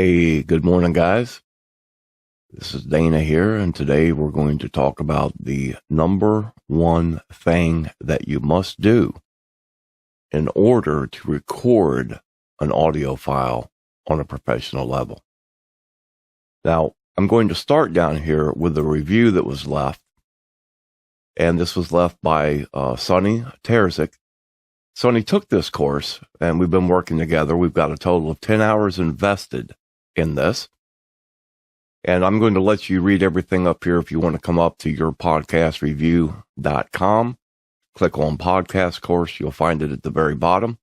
Hey, good morning, guys. This is Dana here, and today we're going to talk about the number one thing that you must do in order to record an audio file on a professional level. Now, I'm going to start down here with a review that was left, and this was left by Sonny Terzic. Sonny took this course, and we've been working together. We've got a total of 10 hours invested in this. And I'm going to let you read everything up here. If you want to come up to yourpodcastreview.com, click on podcast course. You'll find it at the very bottom.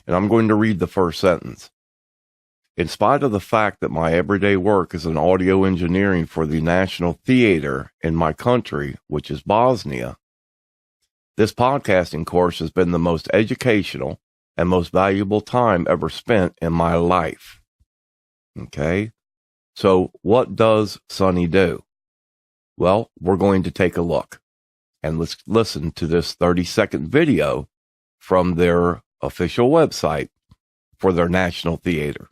And I'm going to read the first sentence. In spite of the fact that my everyday work is in audio engineering for the national theater in my country, which is Bosnia, this podcasting course has been the most educational and most valuable time ever spent in my life. Okay? So what does Sonny do? Well, we're going to take a look, and let's listen to this 30-second video from their official website for their national theater.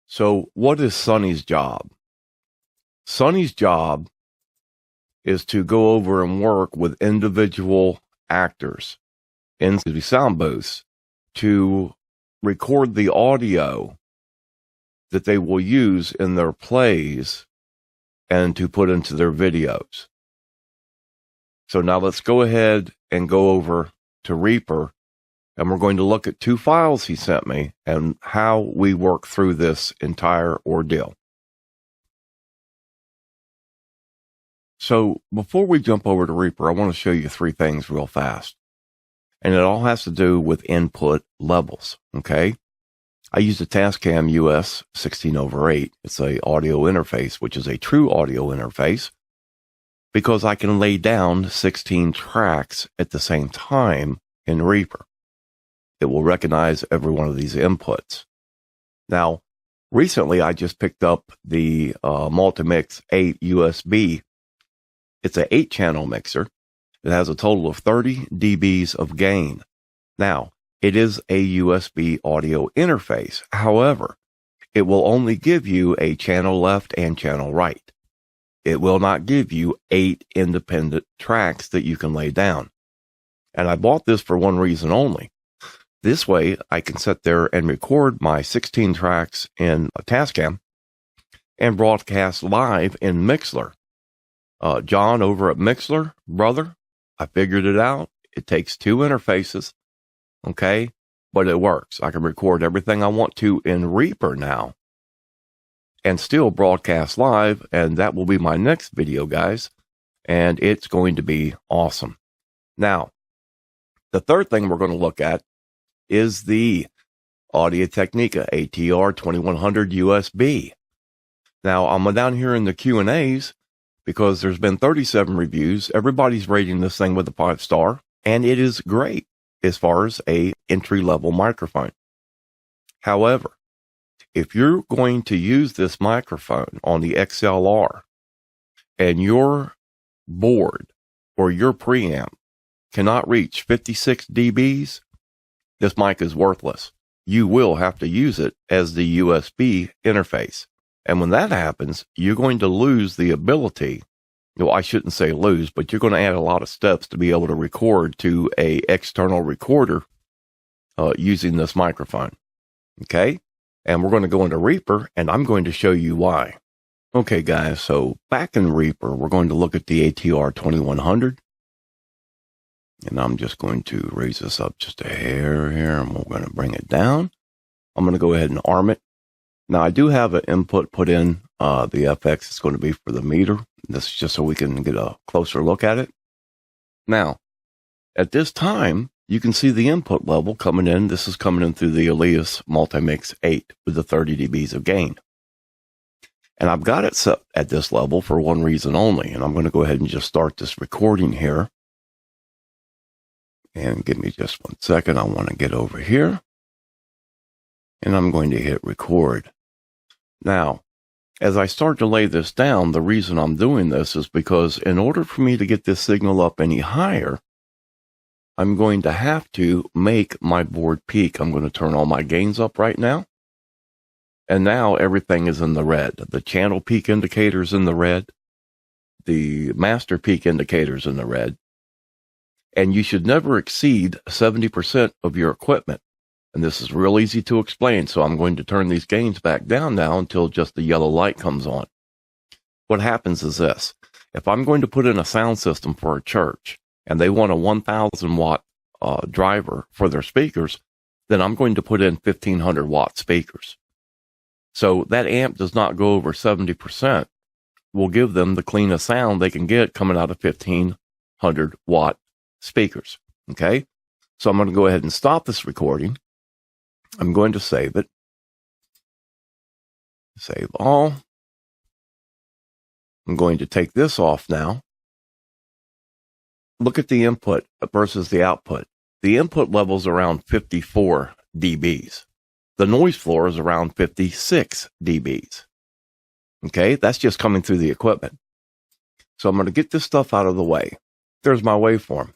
So what is Sonny's job? Sonny's job is to go over and work with individual actors in the sound booths to record the audio that they will use in their plays and to put into their videos. So now let's go ahead and go over to Reaper. And we're going to look at two files he sent me and how we work through this entire ordeal. So before we jump over to Reaper, I want to show you three things real fast. And it all has to do with input levels, okay? I use the Tascam US 16/8. It's a audio interface, which is a true audio interface, because I can lay down 16 tracks at the same time in Reaper. It will recognize every one of these inputs. Now, recently I just picked up the Multimix 8 USB. It's an 8-channel mixer. It has a total of 30 dBs of gain. Now, it is a USB audio interface. However, it will only give you a channel left and channel right. It will not give you 8 independent tracks that you can lay down. And I bought this for one reason only. This way, I can sit there and record my 16 tracks in a Tascam and broadcast live in Mixler. John over at Mixler, brother, I figured it out. It takes 2 interfaces, okay? But it works. I can record everything I want to in Reaper now and still broadcast live, and that will be my next video, guys, and it's going to be awesome. Now, the third thing we're going to look at is the Audio-Technica ATR 2100 USB. Now, I'm down here in the Q&As because there's been 37 reviews. Everybody's rating this thing with a 5-star, and it is great as far as a entry-level microphone. However, if you're going to use this microphone on the XLR and your board or your preamp cannot reach 56 dBs, this mic is worthless. You will have to use it as the USB interface. And when that happens, you're going to lose the ability. Well, I shouldn't say lose, but you're going to add a lot of steps to be able to record to a external recorder using this microphone. Okay? And we're going to go into Reaper, and I'm going to show you why. Okay, guys, so back in Reaper, we're going to look at the ATR 2100. And I'm just going to raise this up just a hair here, and we're going to bring it down. I'm going to go ahead and arm it. Now, I do have an input put in, the FX is going to be for the meter. This is just so we can get a closer look at it. Now, at this time, you can see the input level coming in. This is coming in through the Elias Multimix 8 with the 30 dBs of gain. And I've got it set at this level for one reason only. And I'm going to go ahead and just start this recording here. And give me just 1 second. I want to get over here. And I'm going to hit record. Now, as I start to lay this down, the reason I'm doing this is because in order for me to get this signal up any higher, I'm going to have to make my board peak. I'm going to turn all my gains up right now. And now everything is in the red. The channel peak indicator's in the red. The master peak indicator's in the red. And you should never exceed 70% of your equipment. And this is real easy to explain. So I'm going to turn these gains back down now until just the yellow light comes on. What happens is this. If I'm going to put in a sound system for a church and they want a 1,000 watt driver for their speakers, then I'm going to put in 1,500 watt speakers. So that amp does not go over 70%. We'll give them the cleanest sound they can get coming out of 1,500 watt speakers. Okay. So I'm going to go ahead and stop this recording. I'm going to save it. Save all. I'm going to take this off now. Look at the input versus the output. The input level is around 54 dBs. The noise floor is around 56 dBs. Okay, that's just coming through the equipment. So I'm going to get this stuff out of the way. There's my waveform.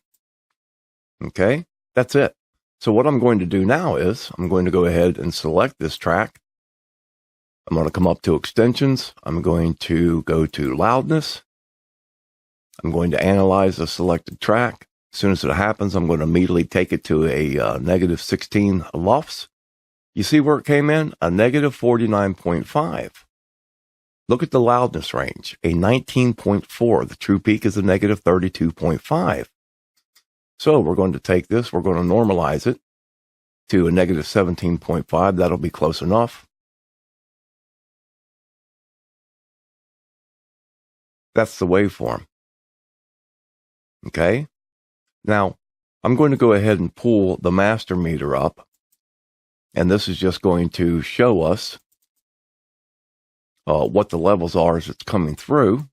Okay, that's it. So what I'm going to do now is I'm going to go ahead and select this track. I'm going to come up to extensions. I'm going to go to loudness. I'm going to analyze the selected track. As soon as it happens, I'm going to immediately take it to a negative 16 LUFS. You see where it came in? A negative 49.5. Look at the loudness range, a 19.4. The true peak is a negative 32.5. So we're going to take this, we're going to normalize it to a negative 17.5. That'll be close enough. That's the waveform. Okay. Now, I'm going to go ahead and pull the master meter up. And this is just going to show us what the levels are as it's coming through.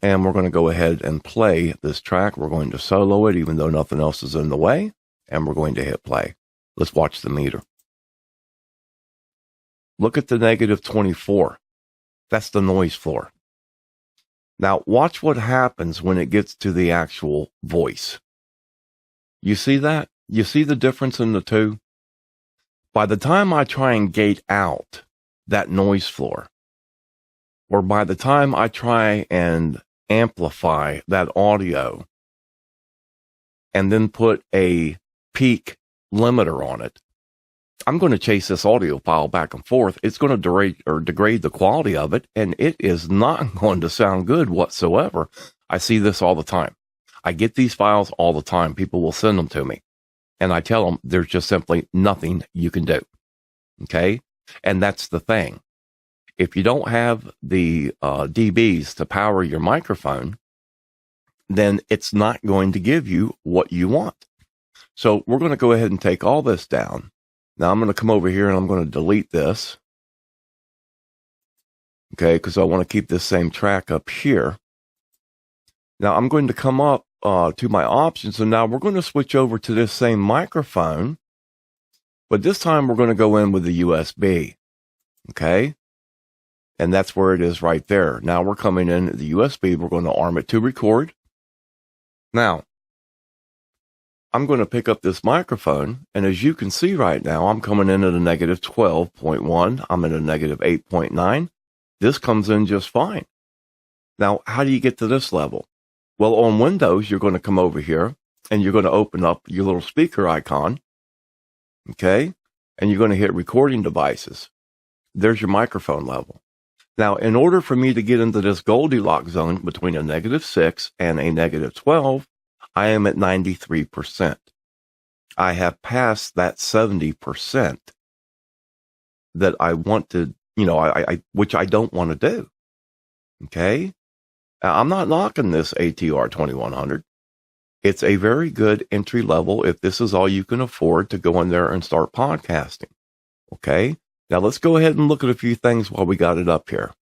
And we're going to go ahead and play this track. We're going to solo it, even though nothing else is in the way. And we're going to hit play. Let's watch the meter. Look at the negative 24. That's the noise floor. Now, watch what happens when it gets to the actual voice. You see that? You see the difference in the two? By the time I try and gate out that noise floor, or by the time I try and amplify that audio and then put a peak limiter on it, I'm going to chase this audio file back and forth. It's going to degrade the quality of it, and it is not going to sound good whatsoever. I see this all the time. I get these files all the time. People will send them to me. And I tell them there's just simply nothing you can do. Okay? And that's the thing. If you don't have the dBs to power your microphone, then it's not going to give you what you want. So we're going to go ahead and take all this down. Now I'm going to come over here and I'm going to delete this. Okay, because I want to keep this same track up here. Now I'm going to come up to my options, and now we're going to switch over to this same microphone, but this time we're going to go in with the USB. Okay, and that's where it is right there. Now we're coming in the USB. We're going to arm it to record. Now I'm going to pick up this microphone, and as you can see right now, I'm coming in at a negative 12.1. I'm at a negative 8.9. This comes in just fine. Now, how do you get to this level? Well, on Windows, you're going to come over here and you're going to open up your little speaker icon. Okay. And you're going to hit recording devices. There's your microphone level. Now, in order for me to get into this Goldilocks zone between a negative 6 and a negative 12, I am at 93%. I have passed that 70% that I want to, which I don't want to do. Okay. I'm not knocking this ATR 2100. it's a very good entry level if this is all you can afford to go in there and start podcasting. Okay, now let's go ahead and look at a few things while we got it up here.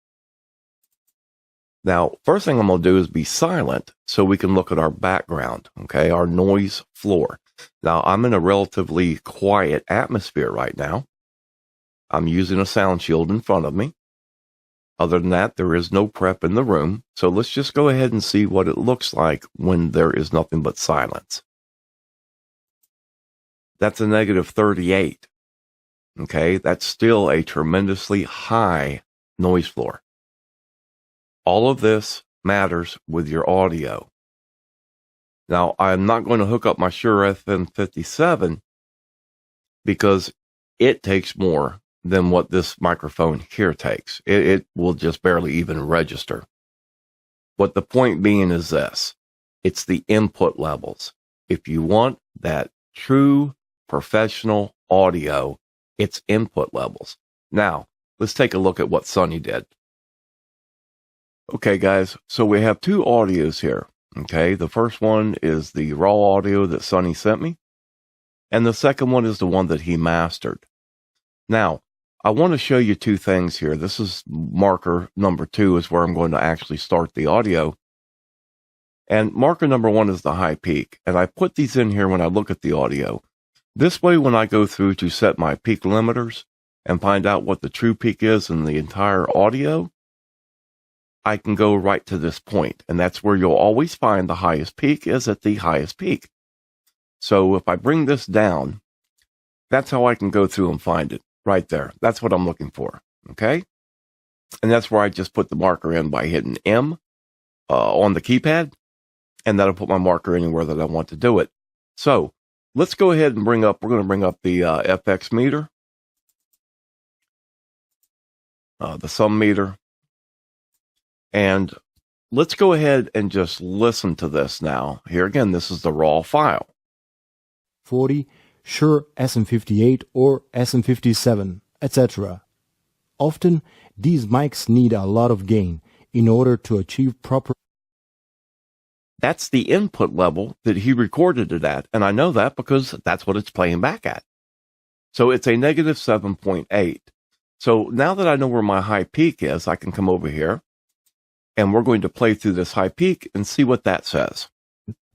Now, first thing I'm going to do is be silent so we can look at our background, okay, our noise floor. Now, I'm in a relatively quiet atmosphere right now. I'm using a sound shield in front of me. Other than that, there is no prep in the room. So let's just go ahead and see what it looks like when there is nothing but silence. That's a negative 38. Okay, that's still a tremendously high noise floor. All of this matters with your audio. Now, I'm not going to hook up my Shure FM57 because it takes more than what this microphone here takes. It will just barely even register. But the point being is this. It's the input levels. If you want that true professional audio, it's input levels. Now, let's take a look at what Sonny did. Okay, guys, so we have two audios here. Okay, the first one is the raw audio that Sonny sent me, and the second one is the one that he mastered. Now, I want to show you two things here. This is marker number 2 is where I'm going to actually start the audio. And marker number 1 is the high peak. And I put these in here when I look at the audio. This way, when I go through to set my peak limiters and find out what the true peak is in the entire audio, I can go right to this point. And that's where you'll always find the highest peak is at the highest peak. So if I bring this down, that's how I can go through and find it. Right there. That's what I'm looking for. Okay? And that's where I just put the marker in by hitting M on the keypad. And that'll put my marker anywhere that I want to do it. So let's go ahead and we're going to bring up the FX meter. The sum meter. And let's go ahead and just listen to this now. Here again, this is the raw file. 40. Shure SM58 or SM57, etc. Often, these mics need a lot of gain in order to achieve proper... That's the input level that he recorded it at, and I know that because that's what it's playing back at. So it's a negative 7.8. So now that I know where my high peak is, I can come over here, and we're going to play through this high peak and see what that says.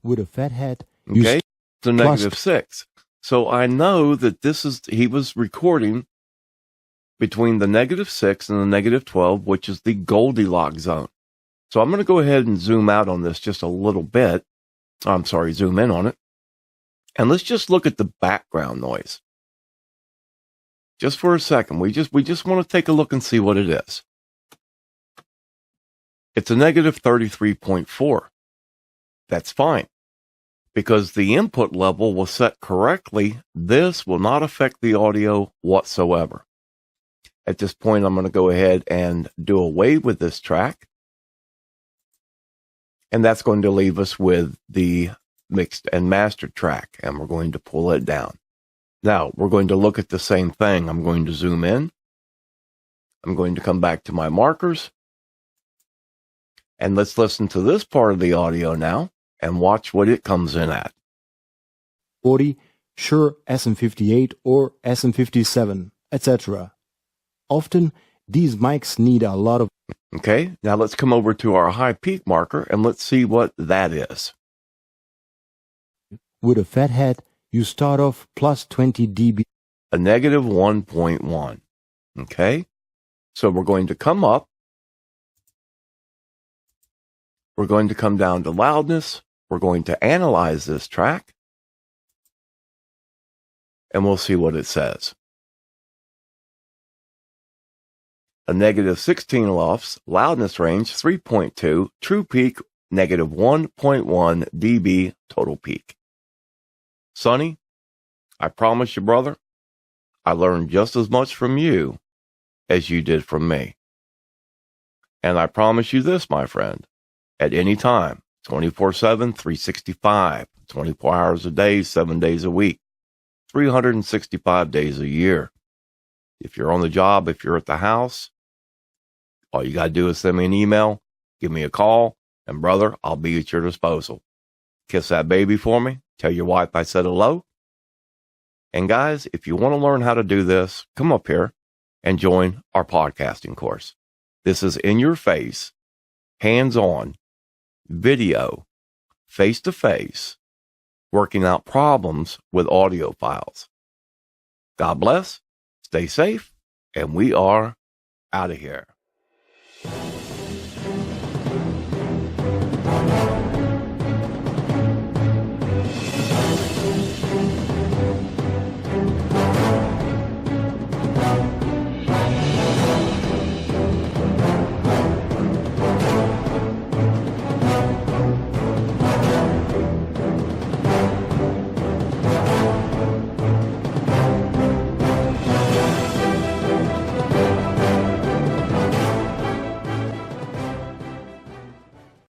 With a fat head... Okay, it's a negative 6. So I know that he was recording between the negative 6 and the negative 12, which is the Goldilocks zone. So I'm going to go ahead and zoom out on this just a little bit. I'm sorry, zoom in on it. And let's just look at the background noise. Just for a second. We just want to take a look and see what it is. It's a negative 33.4. That's fine. Because the input level was set correctly, this will not affect the audio whatsoever. At this point, I'm going to go ahead and do away with this track. And that's going to leave us with the mixed and mastered track. And we're going to pull it down. Now, we're going to look at the same thing. I'm going to zoom in. I'm going to come back to my markers. And let's listen to this part of the audio now. And watch what it comes in at. 40, Shure SM58 or SM57, etc. Often, these mics need a lot of... Okay, now let's come over to our high peak marker and let's see what that is. With a fat head, you start off plus 20 dB. A negative 1.1. Okay, so we're going to come up. We're going to come down to loudness. We're going to analyze this track, and we'll see what it says. A negative 16 lofts, loudness range 3.2, true peak negative 1.1 dB total peak. Sonny, I promise you, brother, I learned just as much from you as you did from me. And I promise you this, my friend, at any time, 24/7, 365, 24 hours a day, 7 days a week, 365 days a year. If you're on the job, if you're at the house, all you got to do is send me an email, give me a call, and brother, I'll be at your disposal. Kiss that baby for me. Tell your wife I said hello. And guys, if you want to learn how to do this, come up here and join our podcasting course. This is in your face, hands-on, video, face-to-face, working out problems with audio files. God bless, stay safe, and we are out of here.